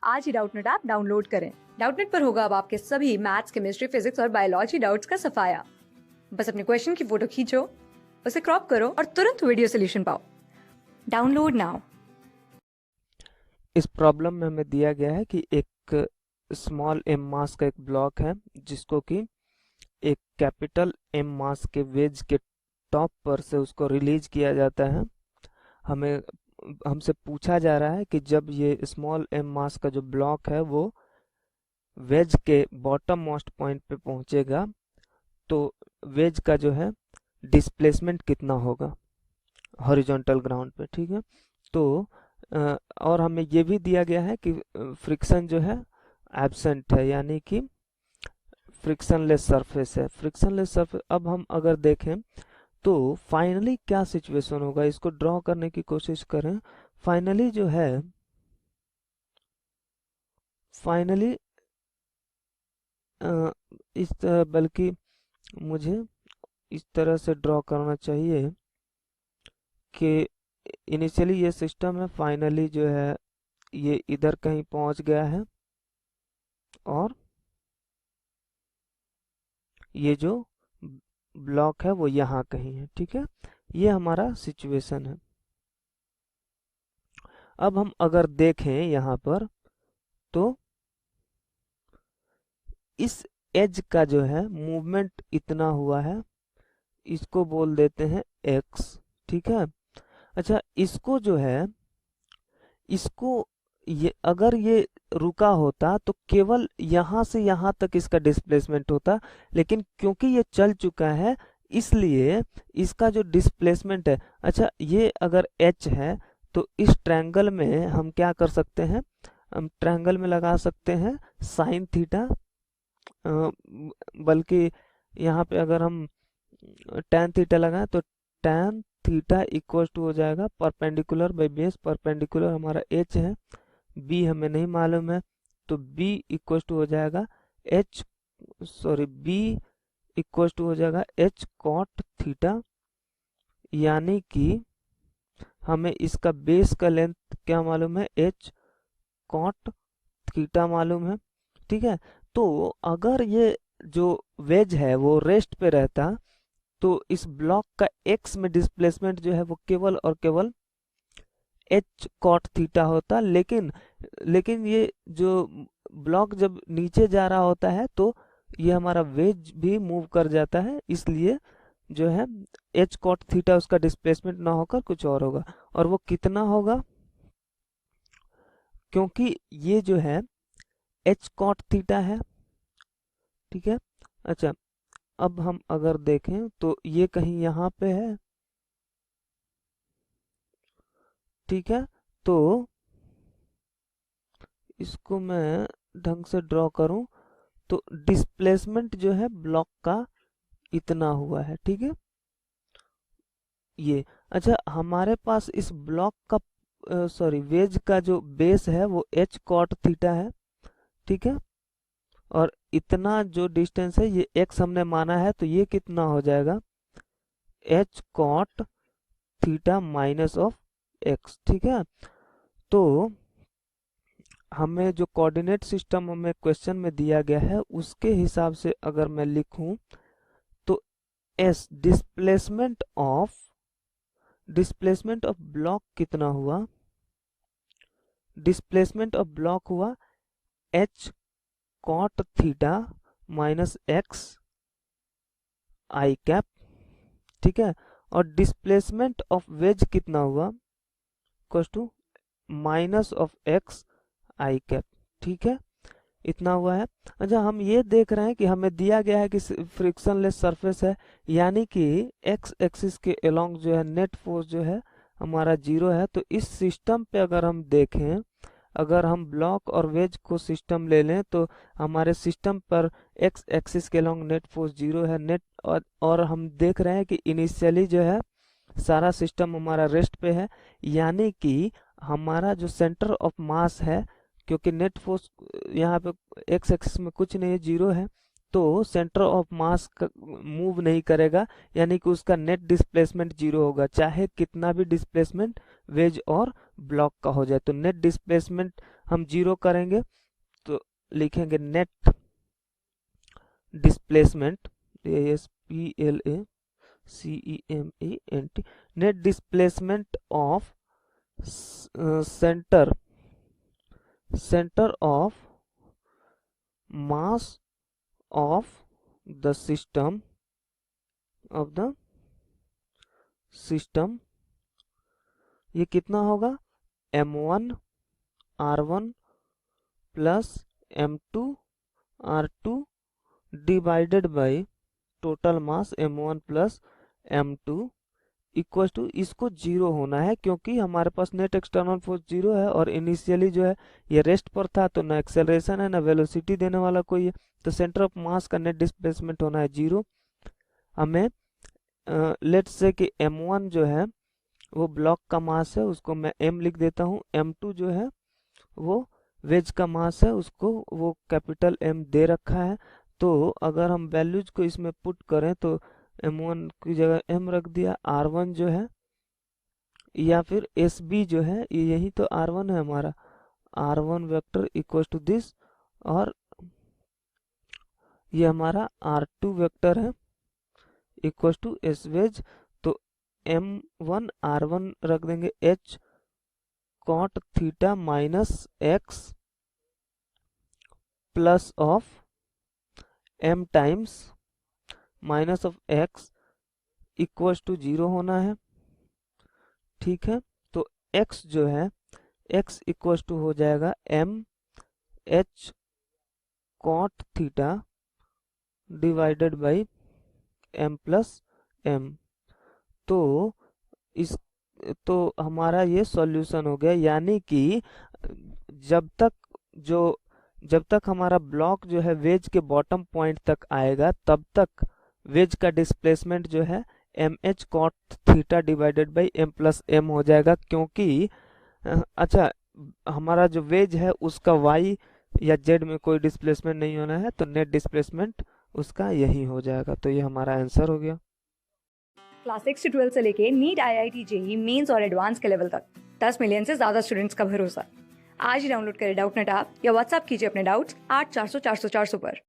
आज ही Doubtnut app download करें। Doubtnut पर होगा अब आपके सभी मैथ्स, केमिस्ट्री, फिजिक्स और बायोलॉजी डाउट्स का सफाया। बस अपने क्वेश्चन की फोटो खींचो, उसे क्रॉप करो और तुरंत वीडियो सोल्यूशन पाओ। Download now. इस प्रॉब्लम में हमें दिया गया है कि एक स्मॉल m मास का एक ब्लॉक है जिसको कि एक कैपिटल M मास के वेज के टॉप पर से उसको रिलीज किया जाता है। हमसे पूछा जा रहा है कि जब ये स्मॉल m मास का जो ब्लॉक है वो वेज के बॉटम मोस्ट पॉइंट पे पहुंचेगा तो वेज का जो है डिस्प्लेसमेंट कितना होगा हॉरिजॉन्टल ग्राउंड पे। ठीक है, तो और हमें ये भी दिया गया है कि फ्रिक्शन जो है एब्सेंट है, यानी कि फ्रिक्शनलेस सरफेस है। फ्रिक्शनलेस सरफेस, अब हम अगर देखें तो फाइनली क्या सिचुएशन होगा, इसको ड्रॉ करने की कोशिश करें। फाइनली जो है, फाइनली बल्कि मुझे इस तरह से ड्रॉ करना चाहिए कि इनिशियली ये सिस्टम है, फाइनली जो है ये इधर कहीं पहुंच गया है और ये जो ब्लॉक है वो यहाँ कहीं है। ठीक है, ये हमारा सिचुएशन है। अब हम अगर देखें यहाँ पर तो इस एज का जो है मूवमेंट इतना हुआ है, इसको बोल देते हैं x। ठीक है, अच्छा इसको जो है, इसको ये अगर ये रुका होता तो केवल यहाँ से यहाँ तक इसका डिस्प्लेसमेंट होता, लेकिन क्योंकि ये चल चुका है इसलिए इसका जो डिस्प्लेसमेंट है, अच्छा ये अगर h है तो इस ट्रायंगल में हम क्या कर सकते हैं, हम ट्रायंगल में लगा सकते हैं साइन थीटा, बल्कि यहाँ पे अगर हम tan थीटा लगाएं तो tan थीटा इक्वल टू हो जाएगा परपेंडिकुलर बाई बेस। परपेंडिकुलर हमारा h है, b हमें नहीं मालूम है, तो b इक्वल टू हो जाएगा b इक्वल टू हो जाएगा h cot थीटा, यानी कि हमें इसका बेस का लेंथ क्या मालूम है, h cot थीटा मालूम है। ठीक है, तो अगर ये जो वेज है वो रेस्ट पे रहता तो इस ब्लॉक का x में डिस्प्लेसमेंट जो है वो केवल और केवल h cot थीटा होता, लेकिन ये जो ब्लॉक जब नीचे जा रहा होता है तो ये हमारा वेज भी मूव कर जाता है, इसलिए जो है h cot थीटा उसका डिस्प्लेसमेंट ना होकर कुछ और होगा। और वो कितना होगा, क्योंकि ये जो है h cot थीटा है। ठीक है, अच्छा अब हम अगर देखें तो ये कहीं यहाँ पे है। ठीक है, तो इसको मैं ढंग से ड्रॉ करूं तो डिस्प्लेसमेंट जो है ब्लॉक का इतना हुआ है। ठीक है, ये अच्छा हमारे पास इस ब्लॉक का वेज का जो बेस है वो h cot थीटा है। ठीक है, और इतना जो डिस्टेंस है ये x हमने माना है, तो ये कितना हो जाएगा, h cot theta minus of x। ठीक है, तो हमें जो कोऑर्डिनेट सिस्टम हमें क्वेश्चन में दिया गया है उसके हिसाब से अगर मैं लिखूं तो s डिस्प्लेसमेंट ऑफ ब्लॉक कितना हुआ, डिस्प्लेसमेंट ऑफ ब्लॉक हुआ h cot theta minus x i cap. ठीक है, और डिस्प्लेसमेंट ऑफ वेज कितना हुआ, equal to minus of x i cap. ठीक है, इतना हुआ है। अच्छा हम ये देख रहे हैं कि हमें दिया गया है कि फ्रिक्शनलेस सरफेस है, यानी कि x एक्सिस के अलोंग जो है नेट फोर्स जो है हमारा 0 है। तो इस सिस्टम पे अगर हम देखें, अगर हम ब्लॉक और वेज को सिस्टम ले लें तो हमारे सिस्टम पर x एक्सिस के अलोंग नेट फोर्स 0 है। नेट और हम देख रहे हैं कि इनिशियली जो है सारा सिस्टम हमारा रेस्ट पे है, यानी कि हमारा जो सेंटर ऑफ मास है, क्योंकि नेट फोर्स यहाँ पे x एक्सिस में कुछ नहीं है, 0 है, तो सेंटर ऑफ मास मूव नहीं करेगा, यानी कि उसका नेट डिस्प्लेसमेंट 0 होगा, चाहे कितना भी डिस्प्लेसमेंट वेज और ब्लॉक का हो जाए। तो नेट डिस्प्लेसमेंट हम 0 करेंगे तो लिखेंगे net displacement, ASPLACEMENT, net displacement of centre of mass of the system ये कितना होगा, m1 r1 plus m2 r2 divided by total mass m1 plus m2 equal to, इसको 0 होना है क्योंकि हमारे पास नेट एक्सटर्नल फोर्स 0 है और इनिशियली जो है ये रेस्ट पर था, तो ना एक्सेलरेशन है ना वेलोसिटी देने वाला कोई है, तो सेंटर ऑफ मास का नेट डिस्प्लेसमेंट होना है 0। हमें लेट्स से कि m1 जो है वो ब्लॉक का मास है, उसको मैं m लिख देता हूँ, m2 जो है वो वेज का मास है, उसको वो कैपिटल M दे रखा है। तो अगर हम वैल्यूज को इसमें पुट करें तो m1 की जगह m रख दिया, r1 जो है या फिर SB जो है ये यही तो r1 है हमारा, r1 vector equal to this, और ये हमारा r2 वेक्टर है इक्वल टू S वेज। तो m1 r1 रख देंगे h cot theta minus x plus of m times minus of x equal to 0 होना है, ठीक है। तो x जो है x इक्वल टू हो जाएगा m h cot theta divided by m plus m। तो इस तो हमारा ये सॉल्यूशन हो गया, यानी कि जब तक हमारा ब्लॉक जो है वेज के बॉटम पॉइंट तक आएगा तब तक वेज का डिस्प्लेसमेंट जो है mh cot theta divided by m plus m हो जाएगा, क्योंकि अच्छा हमारा जो वेज है उसका y या z में कोई डिस्प्लेसमेंट नहीं होना है, तो नेट डिस्प्लेसमेंट उसका यही हो जाएगा। तो ये हमारा आंसर हो गया। क्लास 6 से 12 से लेके नीट, IIT, जेईई मेंस और एडवांस के लेवल तक 10 मिलियन से ज्यादा स्टूडेंट्स का भरोसा। आज ही डाउनलोड करें डाउटनेट ऐप या व्हाट्सएप कीजिए अपने डाउट्स 8400 400 400 पर।